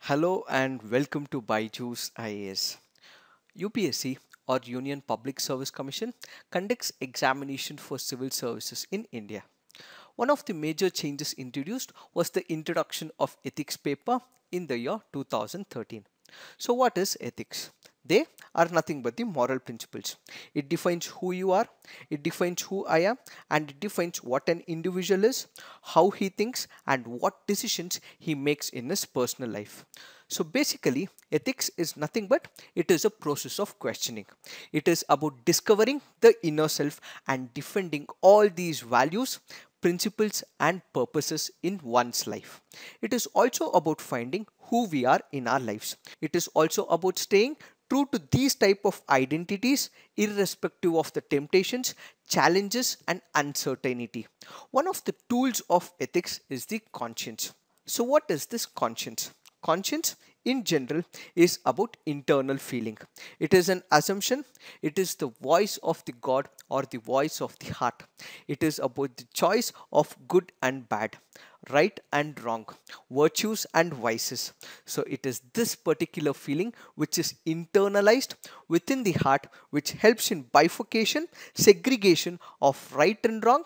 Hello and welcome to BYJU'S IAS. UPSC or Union Public Service Commission conducts examination for civil services in India. One of the major changes introduced was the introduction of ethics paper in the year 2013. So what is ethics? They are nothing but the moral principles. It defines who you are, it defines who I am, and it defines what an individual is, how he thinks, and what decisions he makes in his personal life. So basically, ethics is nothing but it is a process of questioning. It is about discovering the inner self and defending all these values, principles, and purposes in one's life. It is also about finding who we are in our lives. It is also about staying true to these type of identities irrespective of the temptations, challenges, and uncertainty. One of the tools of ethics is the conscience. So what is this conscience? Conscience in general is about internal feeling. It is an assumption. It is the voice of the God or the voice of the heart. It is about the choice of good and bad, right and wrong, virtues and vices. So it is this particular feeling which is internalized within the heart, which helps in bifurcation, segregation of right and wrong,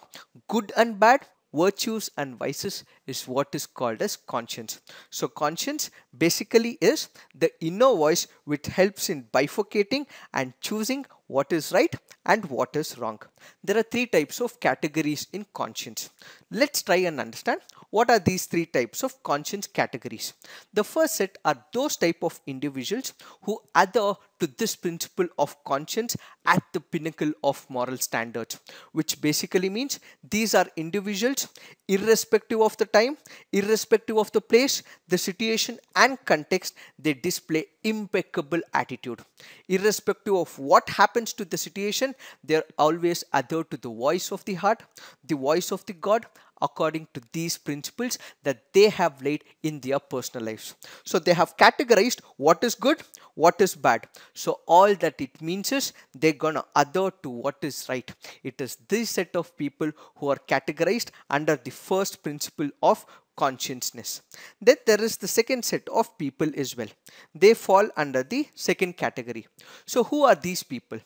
good and bad, virtues and vices is what is called as conscience. So conscience basically is the inner voice which helps in bifurcating and choosing what is right and what is wrong. There are three types of categories in conscience. Let's try and understand what are these three types of conscience categories. The first set are those type of individuals who adhere to this principle of conscience at the pinnacle of moral standards, which basically means these are individuals irrespective of the time, irrespective of the place, the situation and context, they display impeccable attitude. Irrespective of what happens to the situation, they are always adhere to the voice of the heart, the voice of the God, according to these principles that they have laid in their personal lives. So they have categorized what is good, what is bad. So all that it means is they're gonna adhere to what is right. It is this set of people who are categorized under the first principle of consciousness. Then there is the second set of people as well. They fall under the second category. So who are these people?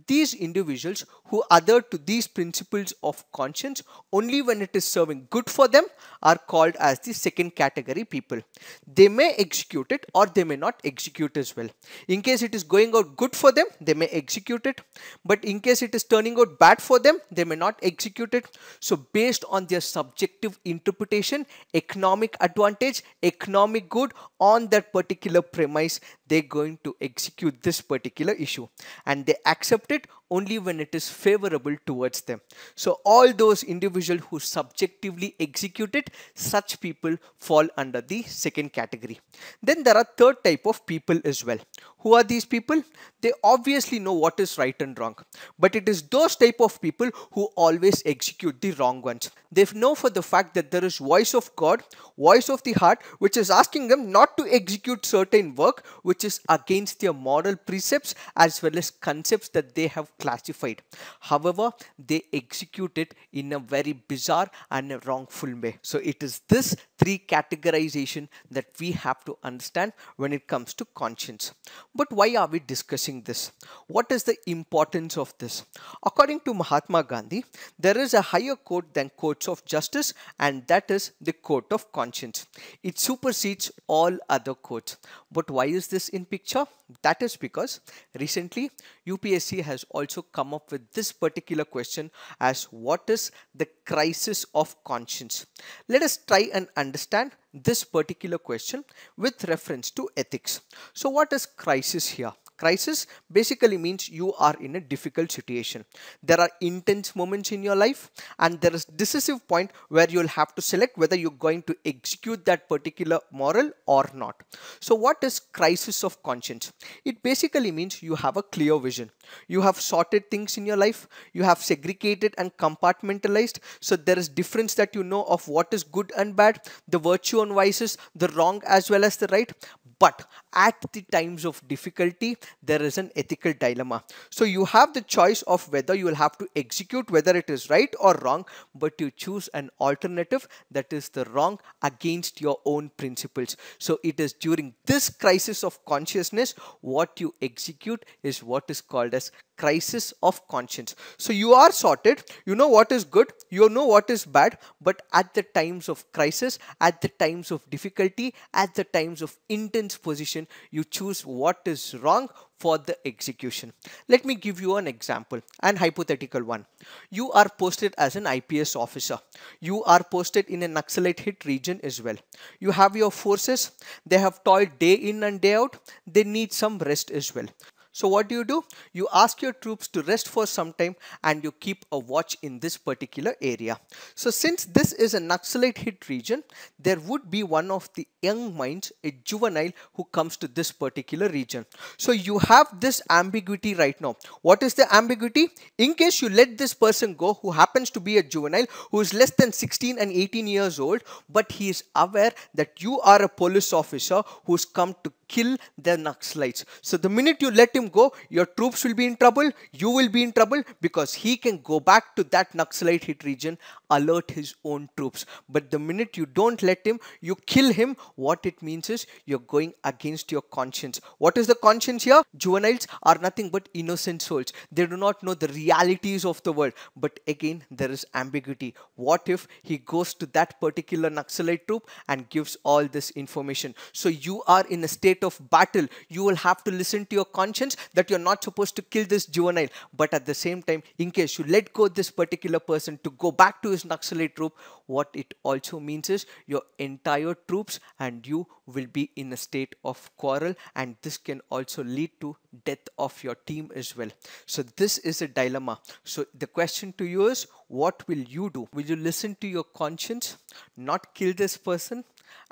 These individuals who adhere to these principles of conscience only when it is serving good for them are called as the second category people. They may execute it or they may not execute as well. In case it is going out good for them, they may execute it, but in case it is turning out bad for them, they may not execute it. So based on their subjective interpretation, economic advantage, economic good on that particular premise, they're going to execute this particular issue, and they accept it only when it is favorable towards them. So all those individuals who subjectively execute it, such people fall under the second category. Then there are third type of people as well. Who are these people? They obviously know what is right and wrong, but it is those type of people who always execute the wrong ones. They know for the fact that there is voice of God, voice of the heart, which is asking them not to execute certain work which is against their moral precepts as well as concepts that they have classified. However, they execute it in a very bizarre and a wrongful way. So it is this three categorization that we have to understand when it comes to conscience. But why are we discussing this? What is the importance of this? According to Mahatma Gandhi, there is a higher court than courts of justice, and that is the court of conscience. It supersedes all other courts. But why is this in picture? That is because recently UPSC has also come up with this particular question as what is the crisis of conscience. Let us try and understand this particular question with reference to ethics. So what is crisis here? Crisis basically means you are in a difficult situation. There are intense moments in your life and there is decisive point where you'll have to select whether you're going to execute that particular moral or not. So what is crisis of conscience? It basically means you have a clear vision. You have sorted things in your life. You have segregated and compartmentalized. So there is difference that you know of what is good and bad, the virtue and vices, the wrong as well as the right. But at the times of difficulty, there is an ethical dilemma. So you have the choice of whether you will have to execute whether it is right or wrong, but you choose an alternative that is the wrong against your own principles. So it is during this crisis of consciousness, what you execute is what is called as crisis of conscience. So you are sorted, you know what is good, you know what is bad, but at the times of crisis, at the times of difficulty, at the times of intense position, you choose what is wrong for the execution. Let me give you an example, an hypothetical one. You are posted as an IPS officer. You are posted in a Naxalite hit region as well. You have your forces, they have toiled day in and day out, they need some rest as well. So what do? You ask your troops to rest for some time and you keep a watch in this particular area. So since this is a Naxalite hit region, there would be one of the young minds, a juvenile, who comes to this particular region. So you have this ambiguity right now. What is the ambiguity? In case you let this person go, who happens to be a juvenile, who is less than 16 and 18 years old, but he is aware that you are a police officer who's come to kill the Naxalites. So the minute you let him go, your troops will be in trouble, you will be in trouble, because he can go back to that Naxalite hit region, alert his own troops. But the minute you don't let him, you kill him, what it means is you're going against your conscience. What is the conscience here? Juveniles are nothing but innocent souls. They do not know the realities of the world. But again, there is ambiguity. What if he goes to that particular Naxalite troop and gives all this information? So you are in a state of battle. You will have to listen to your conscience that you're not supposed to kill this juvenile. But at the same time, in case you let go this particular person to go back to his Naxalite troop, what it also means is your entire troops and you will be in a state of quarrel, and this can also lead to death of your team as well. So this is a dilemma. So the question to you is, what will you do? Will you listen to your conscience, not kill this person?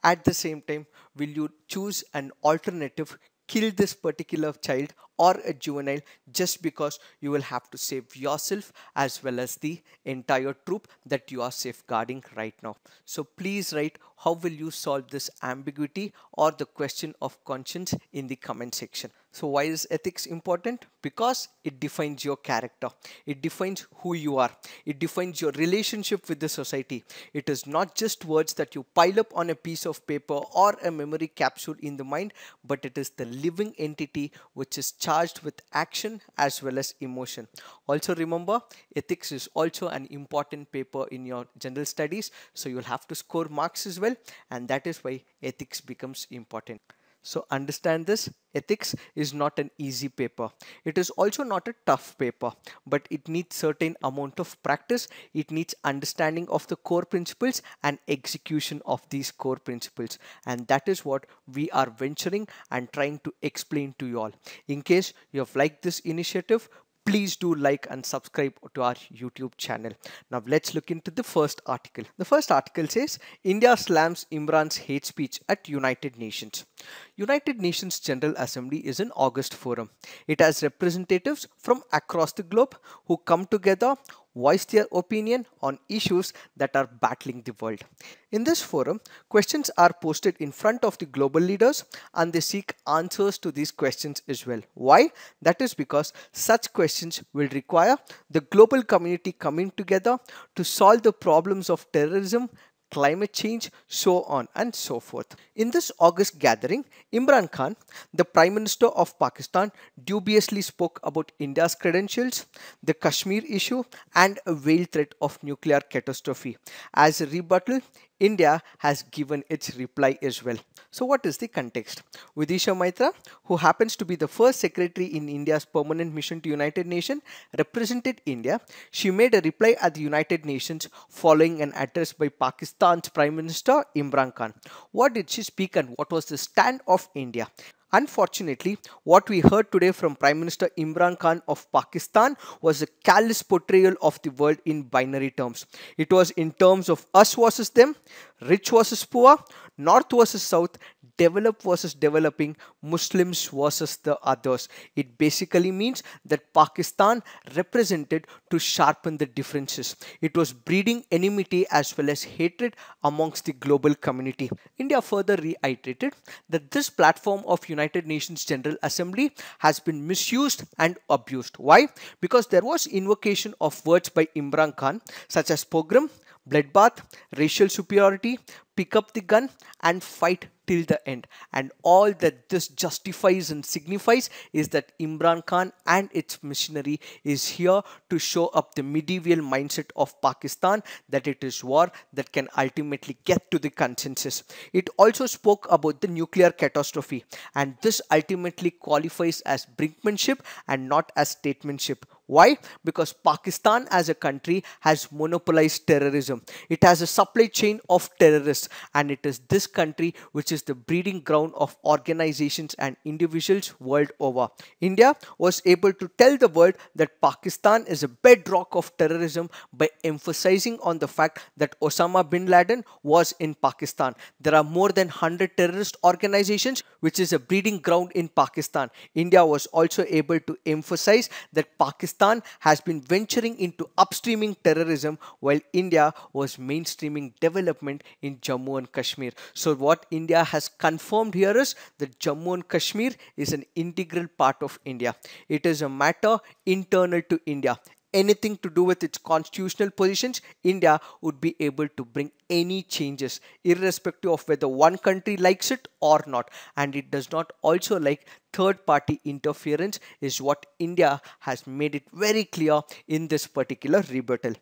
At the same time, will you choose an alternative, kill this particular child or a juvenile, just because you will have to save yourself as well as the entire troop that you are safeguarding right now? So please write, how will you solve this ambiguity or the question of conscience in the comment section. So why is ethics important? Because it defines your character. It defines who you are. It defines your relationship with the society. It is not just words that you pile up on a piece of paper or a memory capsule in the mind, but it is the living entity which is charged with action as well as emotion. Also remember, ethics is also an important paper in your general studies, so you'll have to score marks as well, and that is why ethics becomes important. So understand this, ethics is not an easy paper. It is also not a tough paper, but it needs certain amount of practice. It needs understanding of the core principles and execution of these core principles. And that is what we are venturing and trying to explain to you all. In case you have liked this initiative, please do like and subscribe to our YouTube channel. Now let's look into the first article. The first article says, India slams Imran's hate speech at United Nations. United Nations General Assembly is an August forum. It has representatives from across the globe who come together, voice their opinion on issues that are battling the world. In this forum, questions are posted in front of the global leaders and they seek answers to these questions as well. Why? That is because such questions will require the global community coming together to solve the problems of terrorism, climate change, so on and so forth. In this August gathering, Imran Khan, the Prime Minister of Pakistan, dubiously spoke about India's credentials, the Kashmir issue, and a veiled threat of nuclear catastrophe. As a rebuttal, India has given its reply as well. So what is the context? Vidisha Maitra, who happens to be the first secretary in India's permanent mission to United Nations, represented India. She made a reply at the United Nations following an address by Pakistan's Prime Minister Imran Khan. What did she speak and what was the stand of India? Unfortunately, what we heard today from Prime Minister Imran Khan of Pakistan was a callous portrayal of the world in binary terms. It was in terms of us versus them, rich versus poor, north versus south, developed versus developing, Muslims versus the others. It basically means that Pakistan represented to sharpen the differences. It was breeding enmity as well as hatred amongst the global community. India further reiterated that this platform of United Nations General Assembly has been misused and abused. Why? Because there was invocation of words by Imran Khan such as pogrom, bloodbath, racial superiority, pick up the gun and fight till the end. And all that this justifies and signifies is that Imran Khan and its machinery is here to show up the medieval mindset of Pakistan, that it is war that can ultimately get to the consensus. It also spoke about the nuclear catastrophe, and this ultimately qualifies as brinkmanship and not as statesmanship. Why? Because Pakistan as a country has monopolized terrorism. It has a supply chain of terrorists, and it is this country which is the breeding ground of organizations and individuals world over. India was able to tell the world that Pakistan is a bedrock of terrorism by emphasizing on the fact that Osama bin Laden was in Pakistan. There are more than 100 terrorist organizations which is a breeding ground in Pakistan. India was also able to emphasize that Pakistan has been venturing into upstreaming terrorism while India was mainstreaming development in Jammu and Kashmir. So what India has confirmed here is that Jammu and Kashmir is an integral part of India. It is a matter internal to India. Anything to do with its constitutional positions, India would be able to bring any changes irrespective of whether one country likes it or not. And it does not also like third party interference, is what India has made it very clear in this particular rebuttal.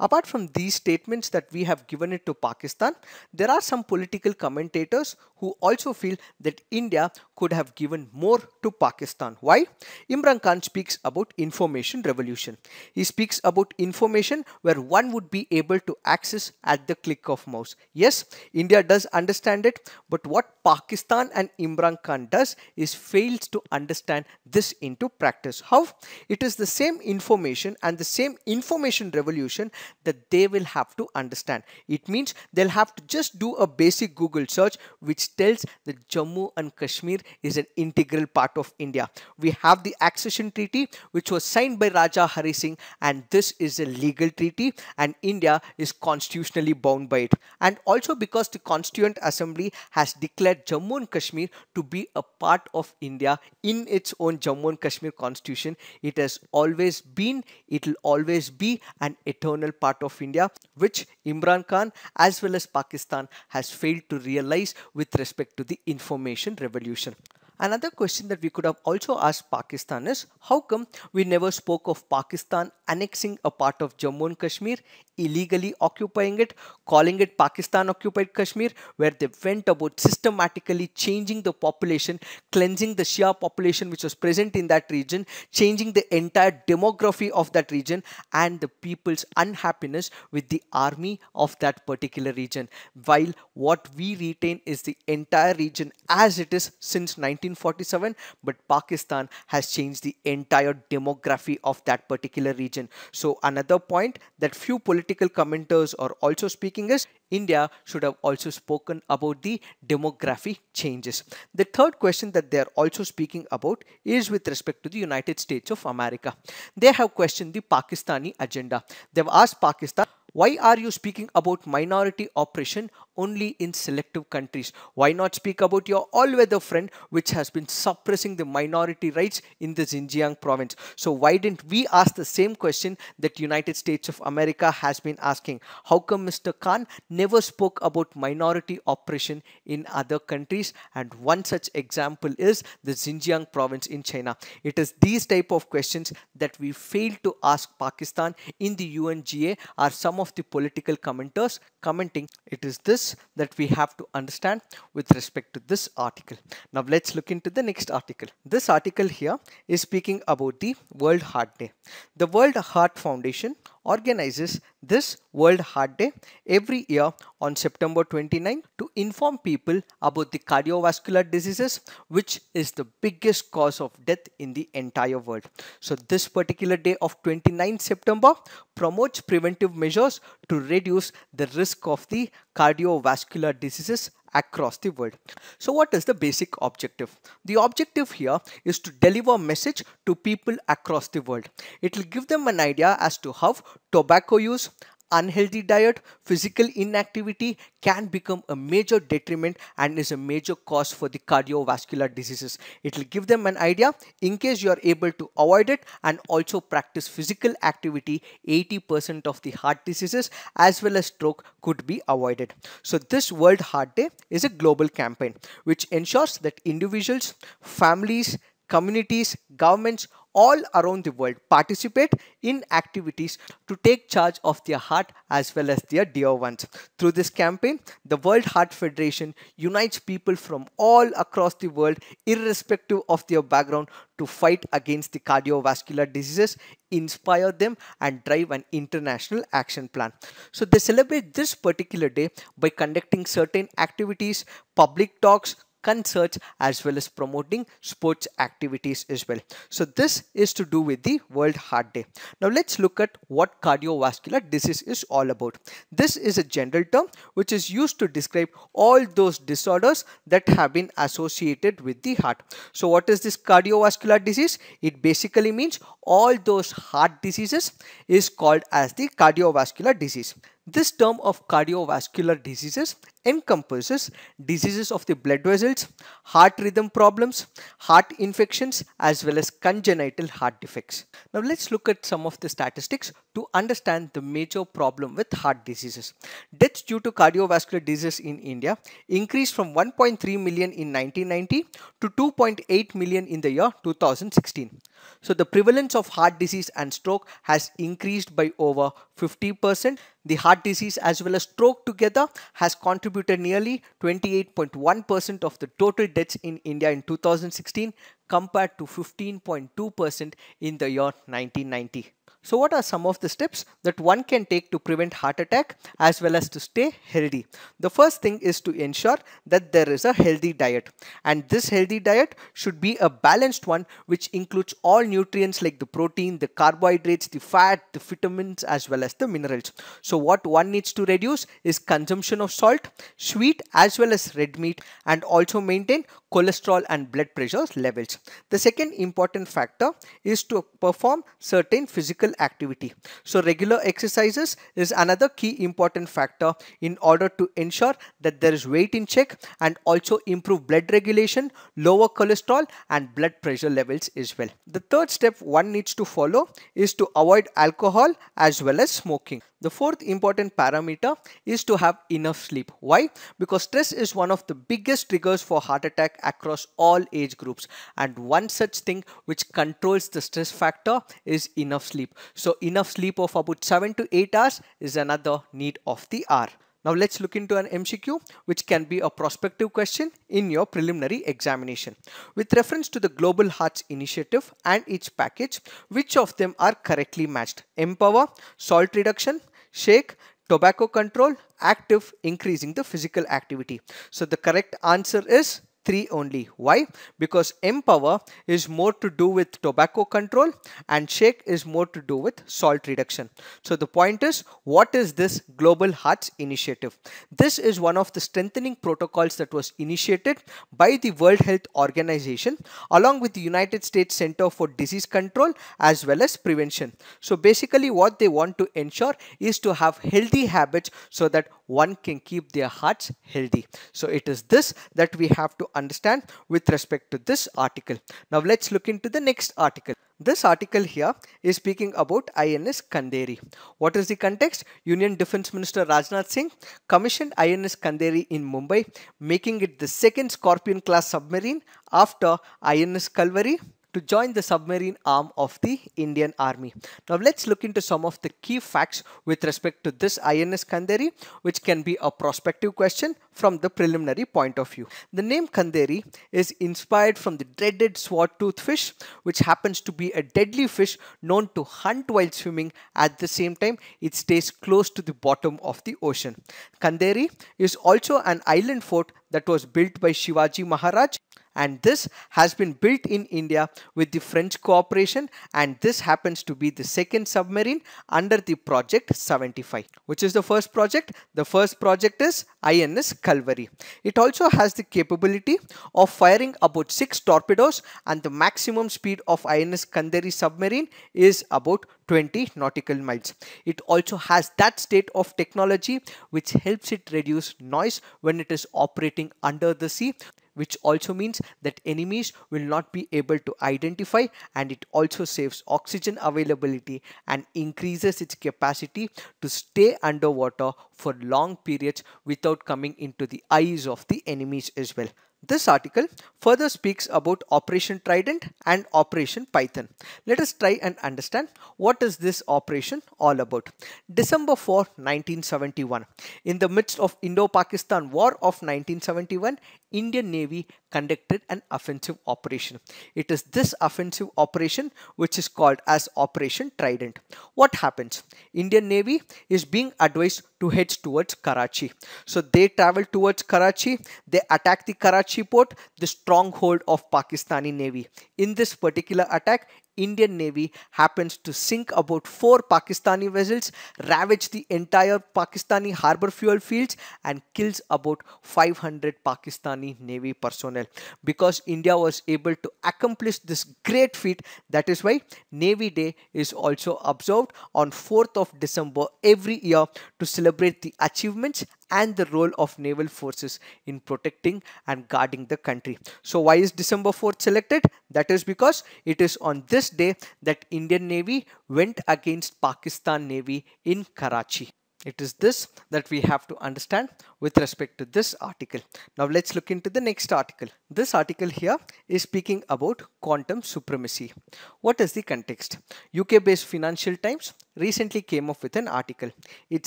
Apart from these statements that we have given it to Pakistan, there are some political commentators who also feel that India could have given more to Pakistan. Why? Imran Khan speaks about information revolution. He speaks about information where one would be able to access at the click of mouse. Yes, India does understand it, but what Pakistan and Imran Khan does is fails to understand this into practice. How? It is the same information and the same information revolution that they will have to understand. It means they'll have to just do a basic Google search which tells that Jammu and Kashmir is an integral part of India. We have the accession treaty which was signed by Raja Hari Singh, and this is a legal treaty and India is constitutionally bound by it. And also because the Constituent Assembly has declared Jammu and Kashmir to be a part of India in its own Jammu and Kashmir constitution, it has always been, it will always be an eternal part of India, which Imran Khan as well as Pakistan has failed to realize with respect to the information revolution. Another question that we could have also asked Pakistan is, how come we never spoke of Pakistan annexing a part of Jammu and Kashmir, illegally occupying it, calling it Pakistan occupied Kashmir, where they went about systematically changing the population, cleansing the Shia population which was present in that region, changing the entire demography of that region and the people's unhappiness with the army of that particular region. While what we retain is the entire region as it is since 1947, but Pakistan has changed the entire demography of that particular region. So another point that few political commenters are also speaking is, India should have also spoken about the demography changes. The third question that they are also speaking about is with respect to the United States of America. They have questioned the Pakistani agenda. They've asked Pakistan, why are you speaking about minority oppression only in selective countries? Why not speak about your all-weather friend which has been suppressing the minority rights in the Xinjiang province? So why didn't we ask the same question that United States of America has been asking? How come Mr. Khan never spoke about minority oppression in other countries? And one such example is the Xinjiang province in China. It is these type of questions that we fail to ask Pakistan in the UNGA. Are some of the political commenters commenting. It is this that we have to understand with respect to this article. Now let's look into the next article. This article here is speaking about the World Heart Day. The World Heart Foundation organizes this World Heart Day every year on September 29 to inform people about the cardiovascular diseases, which is the biggest cause of death in the entire world. So this particular day of 29 September promotes preventive measures to reduce the risk of the cardiovascular diseases across the world. So what is the basic objective? The objective here is to deliver a message to people across the world. It will give them an idea as to how tobacco use, unhealthy diet, physical inactivity can become a major detriment and is a major cause for the cardiovascular diseases. It will give them an idea in case you are able to avoid it and also practice physical activity, 80% of the heart diseases as well as stroke could be avoided. So this World Heart Day is a global campaign which ensures that individuals, families, communities, governments all around the world participate in activities to take charge of their heart as well as their dear ones. Through this campaign, the World Heart Federation unites people from all across the world, irrespective of their background, to fight against the cardiovascular diseases, inspire them and drive an international action plan. So they celebrate this particular day by conducting certain activities, public talks, concerts as well as promoting sports activities as well. So this is to do with the World Heart Day. Now let's look at what cardiovascular disease is all about. This is a general term which is used to describe all those disorders that have been associated with the heart. So what is this cardiovascular disease? It basically means all those heart diseases is called as the cardiovascular disease. This term of cardiovascular diseases encompasses diseases of the blood vessels, heart rhythm problems, heart infections as well as congenital heart defects. Now let's look at some of the statistics to understand the major problem with heart diseases. Deaths due to cardiovascular disease in India increased from 1.3 million in 1990 to 2.8 million in the year 2016. So the prevalence of heart disease and stroke has increased by over 50%. The heart disease as well as stroke together has contributed nearly 28.1% of the total deaths in India in 2016 compared to 15.2% in the year 1990. So what are some of the steps that one can take to prevent heart attack as well as to stay healthy? The first thing is to ensure that there is a healthy diet, and this healthy diet should be a balanced one which includes all nutrients like the protein, the carbohydrates, the fat, the vitamins as well as the minerals. So what one needs to reduce is consumption of salt, sweet as well as red meat, and also maintain cholesterol and blood pressure levels. The second important factor is to perform certain physical activity. So regular exercises is another key important factor in order to ensure that there is weight in check and also improve blood regulation, lower cholesterol and blood pressure levels as well. The third step one needs to follow is to avoid alcohol as well as smoking. The fourth important parameter is to have enough sleep. Why? Because stress is one of the biggest triggers for heart attack across all age groups, and one such thing which controls the stress factor is enough sleep. So enough sleep of about 7 to 8 hours is another need of the hour. Now let's look into an MCQ which can be a prospective question in your preliminary examination. With reference to the Global Hearts Initiative and its package, which of them are correctly matched? Empower, salt reduction, shake, tobacco control, active, increasing the physical activity. So the correct answer is 3 only. Why? Because empower is more to do with tobacco control and shake is more to do with salt reduction. So the point is, what is this Global Hearts Initiative? This is one of the strengthening protocols that was initiated by the World Health Organization along with the United States Center for Disease Control as well as Prevention. So basically what they want to ensure is to have healthy habits so that one can keep their hearts healthy. So it is this that we have to understand with respect to this article. Now let's look into the next article. This article here is speaking about INS Kanderi. What is the context? Union Defence Minister Rajnath Singh commissioned INS Kanderi in Mumbai, making it the second Scorpion class submarine after INS Kalvari to join the submarine arm of the Indian Army. Now let's look into some of the key facts with respect to this INS Kanderi, which can be a prospective question from the preliminary point of view. The name Kanderi is inspired from the dreaded sword-tooth fish, which happens to be a deadly fish known to hunt while swimming. At the same time, it stays close to the bottom of the ocean. Kanderi is also an island fort that was built by Shivaji Maharaj and this has been built in India with the French cooperation, and this happens to be the second submarine under the project 75. Which is the first project? The first project is INS Calvary. It also has the capability of firing about 6 torpedoes, and the maximum speed of INS Kandari submarine is about 20 nautical miles. It also has that state of technology which helps it reduce noise when it is operating under the sea, which also means that enemies will not be able to identify, and it also saves oxygen availability and increases its capacity to stay underwater for long periods without coming into the eyes of the enemies as well. This article further speaks about Operation Trident and Operation Python. Let us try and understand what is this operation all about. December 4, 1971. In the midst of Indo-Pakistan War of 1971, Indian Navy conducted an offensive operation. It is this offensive operation which is called as Operation Trident. What happens? Indian Navy is being advised to head towards Karachi. So they travel towards Karachi, they attack the Karachi port, the stronghold of Pakistani Navy. In this particular attack, Indian Navy happens to sink about 4 Pakistani vessels, ravage the entire Pakistani harbor fuel fields, and kills about 500 Pakistani Navy personnel. Because India was able to accomplish this great feat, that is why Navy Day is also observed on 4th of December every year to celebrate the achievements and the role of naval forces in protecting and guarding the country. So why is December 4th selected? That is because it is on this day that Indian Navy went against Pakistan Navy in Karachi. It is this that we have to understand with respect to this article. Now let's look into the next article. This article here is speaking about quantum supremacy. What is the context? UK based Financial Times recently came up with an article. It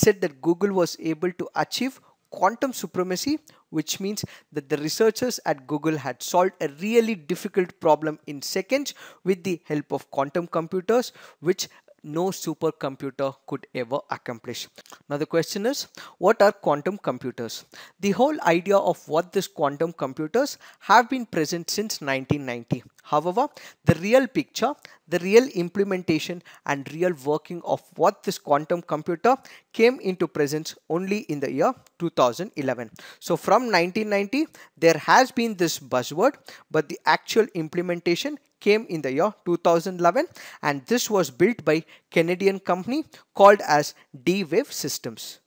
said that Google was able to achieve quantum supremacy, which means that the researchers at Google had solved a really difficult problem in seconds with the help of quantum computers, which no supercomputer could ever accomplish. Now the question is, what are quantum computers? The whole idea of what these quantum computers have been present since 1990. However, the real picture, the real implementation and real working of what this quantum computer came into presence only in the year 2011. So from 1990, there has been this buzzword, but the actual implementation came in the year 2011, and this was built by Canadian company called as D-Wave Systems.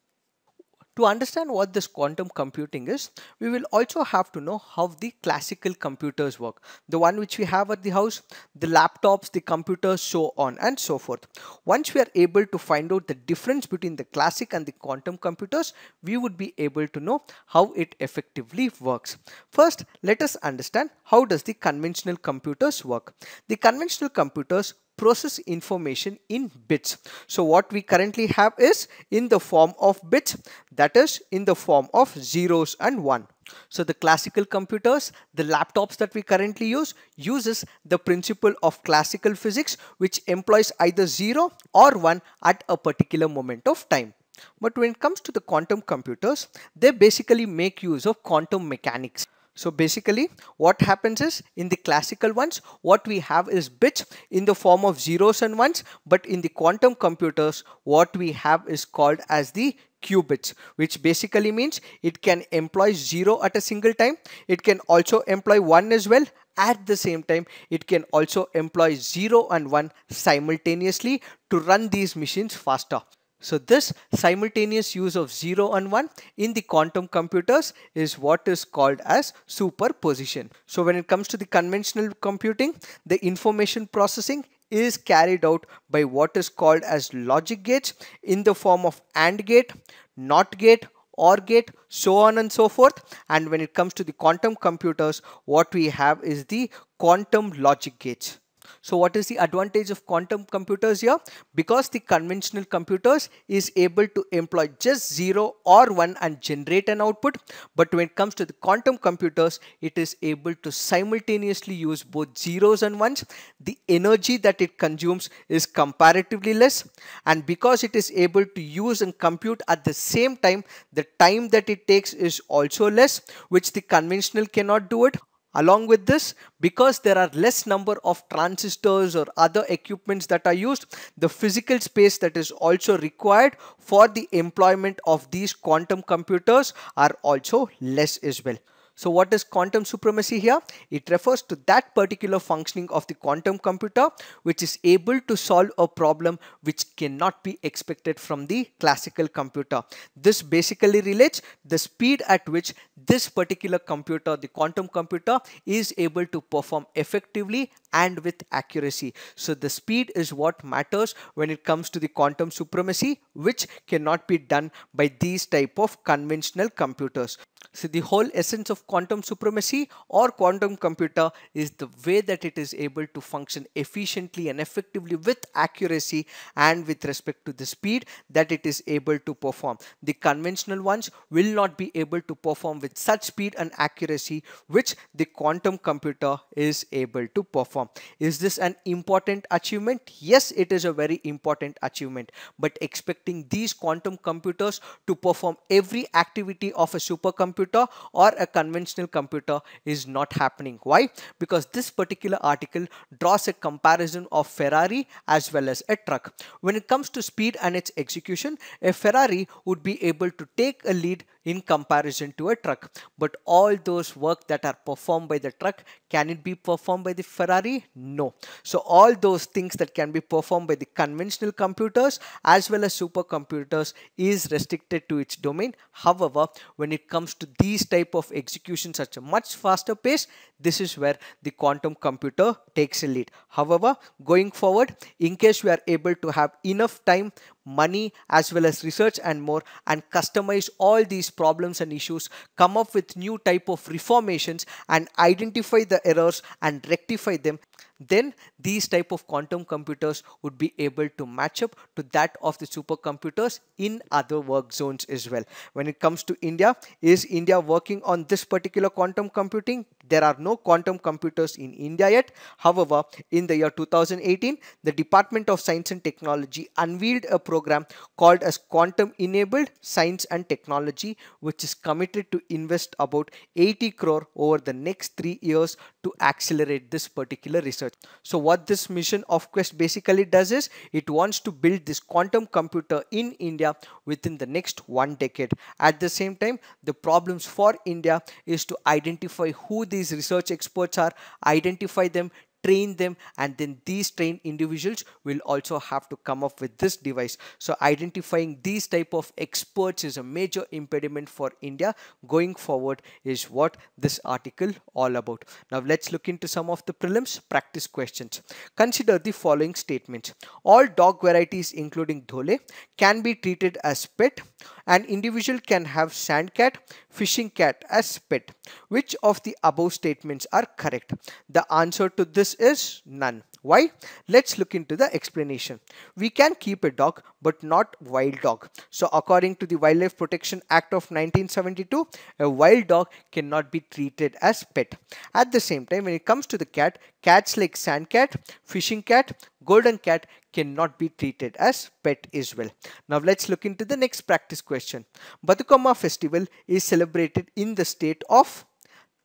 To understand what this quantum computing is, we will also have to know how the classical computers work. The one which we have at the house, the laptops, the computers, so on and so forth. Once we are able to find out the difference between the classic and the quantum computers, we would be able to know how it effectively works. First, let us understand how does the conventional computers work. The conventional computers process information in bits. So what we currently have is in the form of bits, that is in the form of zeros and one. So the classical computers, the laptops that we currently uses the principle of classical physics, which employs either 0 or 1 at a particular moment of time. But when it comes to the quantum computers, they basically make use of quantum mechanics. So basically what happens is, in the classical ones, what we have is bits in the form of zeros and ones, but in the quantum computers, what we have is called as the qubits, which basically means it can employ 0 at a single time. It can also employ 1 as well. At the same time, it can also employ 0 and 1 simultaneously to run these machines faster. So this simultaneous use of 0 and 1 in the quantum computers is what is called as superposition. So when it comes to the conventional computing, the information processing is carried out by what is called as logic gates in the form of AND gate, NOT gate, OR gate, so on and so forth. And when it comes to the quantum computers, what we have is the quantum logic gates. So what is the advantage of quantum computers here? Because the conventional computers is able to employ just 0 or 1 and generate an output. But when it comes to the quantum computers, it is able to simultaneously use both zeros and ones. The energy that it consumes is comparatively less. And because it is able to use and compute at the same time, the time that it takes is also less, which the conventional cannot do it. Along with this, because there are less number of transistors or other equipments that are used, the physical space that is also required for the employment of these quantum computers are also less as well. So what is quantum supremacy here? It refers to that particular functioning of the quantum computer which is able to solve a problem which cannot be expected from the classical computer. This basically relates the speed at which this particular computer, the quantum computer, is able to perform effectively and with accuracy. So the speed is what matters when it comes to the quantum supremacy, which cannot be done by these type of conventional computers. So the whole essence of quantum supremacy or quantum computer is the way that it is able to function efficiently and effectively with accuracy and with respect to the speed that it is able to perform. The conventional ones will not be able to perform with such speed and accuracy which the quantum computer is able to perform. Is this an important achievement? Yes, it is a very important achievement, but expecting these quantum computers to perform every activity of a supercomputer or a conventional computer is not happening. Why? Because this particular article draws a comparison of Ferrari as well as a truck. When it comes to speed and its execution, a Ferrari would be able to take a lead in comparison to a truck, but all those work that are performed by the truck, can it be performed by the Ferrari? No. So all those things that can be performed by the conventional computers as well as supercomputers is restricted to its domain. However, when it comes to these type of executions at a much faster pace, this is where the quantum computer takes a lead. However, going forward, in case we are able to have enough time, money as well as research and more, and customize all these problems and issues, come up with new type of reformations and identify the errors and rectify them, then these type of quantum computers would be able to match up to that of the supercomputers in other work zones as well. When it comes to India, is India working on this particular quantum computing? There are no quantum computers in India yet. However, in the year 2018, the Department of Science and Technology unveiled a program called as Quantum Enabled Science and Technology, which is committed to invest about 80 crore over the next 3 years to accelerate this particular research. So what this mission of Quest basically does is it wants to build this quantum computer in India within the next 1 decade. At the same time, the problems for India is to identify who these research experts are, identify them, train them, and then these trained individuals will also have to come up with this device. So identifying these type of experts is a major impediment for India going forward is what this article all about. Now let's look into some of the prelims practice questions. Consider the following statements. All dog varieties including Dhole can be treated as pet. An individual can have sand cat, fishing cat as pet. Which of the above statements are correct? The answer to this is none. Why? Let's look into the explanation. We can keep a dog but not wild dog. So according to the Wildlife Protection Act of 1972, a wild dog cannot be treated as pet. At the same time, when it comes to the cat, cats like sand cat, fishing cat, golden cat cannot be treated as pet as well. Now let's look into the next practice question. Batukama festival is celebrated in the state of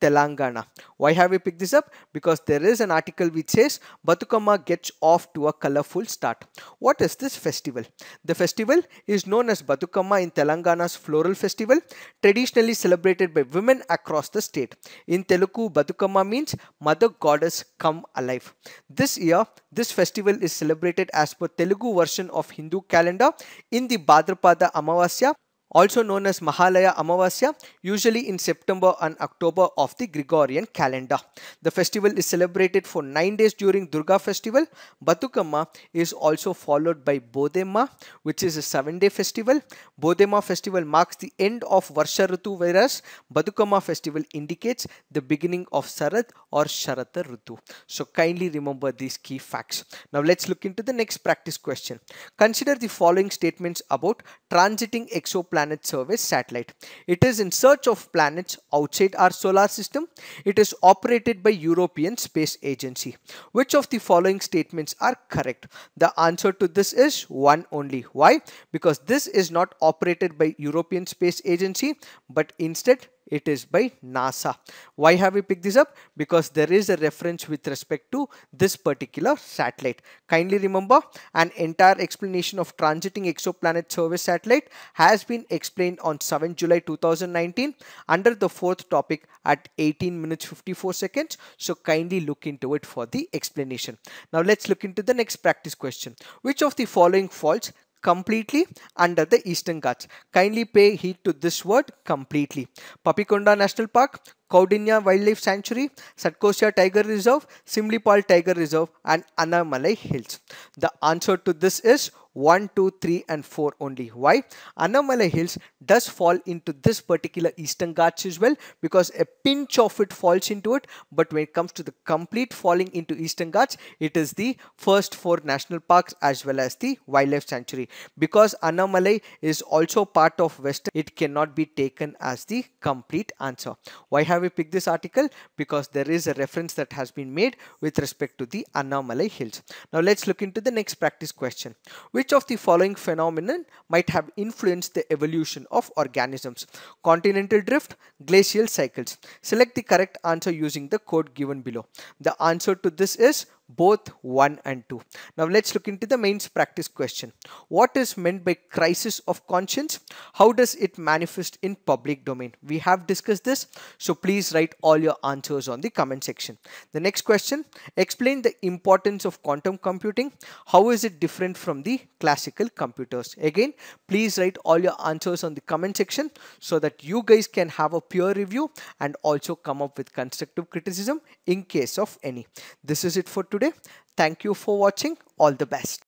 Telangana. Why have we picked this up? Because there is an article which says Batukama gets off to a colorful start. What is this festival? The festival is known as Batukama in Telangana's floral festival, traditionally celebrated by women across the state. In Telugu, Batukama means Mother Goddess come alive. This year, this festival is celebrated as per Telugu version of Hindu calendar in the Bhadrapada Amavasya, also known as Mahalaya Amavasya, usually in September and October of the Gregorian calendar. The festival is celebrated for 9 days during Durga festival. Batukama is also followed by Bodema, which is a 7-day festival. Bodema festival marks the end of Varsha Ritu, whereas Batukama festival indicates the beginning of Sarad or Sharata Ritu. So kindly remember these key facts. Now let's look into the next practice question. Consider the following statements about transiting exoplanet survey satellite. It is in search of planets outside our solar system. It is operated by European Space Agency. Which of the following statements are correct? The answer to this is one only. Why? Because this is not operated by European Space Agency, but instead It is by NASA. Why have we picked this up? Because there is a reference with respect to this particular satellite. Kindly remember, an entire explanation of transiting exoplanet survey satellite has been explained on 7 July 2019 under the fourth topic at 18 minutes 54 seconds. So kindly look into it for the explanation. Now let's look into the next practice question. Which of the following falls completely under the Eastern Ghats? Kindly pay heed to this word, completely. Papikonda National Park, Kaudinya Wildlife Sanctuary, Satkosia Tiger Reserve, Simlipal Tiger Reserve and Annamalai Hills. The answer to this is 1, 2, 3 and 4 only. Why? Annamalai Hills does fall into this particular Eastern Ghats as well, because a pinch of it falls into it, but when it comes to the complete falling into Eastern Ghats, it is the first 4 national parks as well as the wildlife sanctuary. Because Annamalai is also part of Western, it cannot be taken as the complete answer. Why have we picked this article? Because there is a reference that has been made with respect to the Annamalai Hills. Now let's look into the next practice question. Which of the following phenomenon might have influenced the evolution of organisms? Continental drift, glacial cycles. Select the correct answer using the code given below. The answer to this is both 1 and 2. Now let's look into the mains practice question. What is meant by crisis of conscience? How does it manifest in public domain? We have discussed this, so please write all your answers on the comment section. The next question, explain the importance of quantum computing. How is it different from the classical computers? Again, please write all your answers on the comment section so that you guys can have a peer review and also come up with constructive criticism in case of any. This is it for today. Thank you for watching. All the best.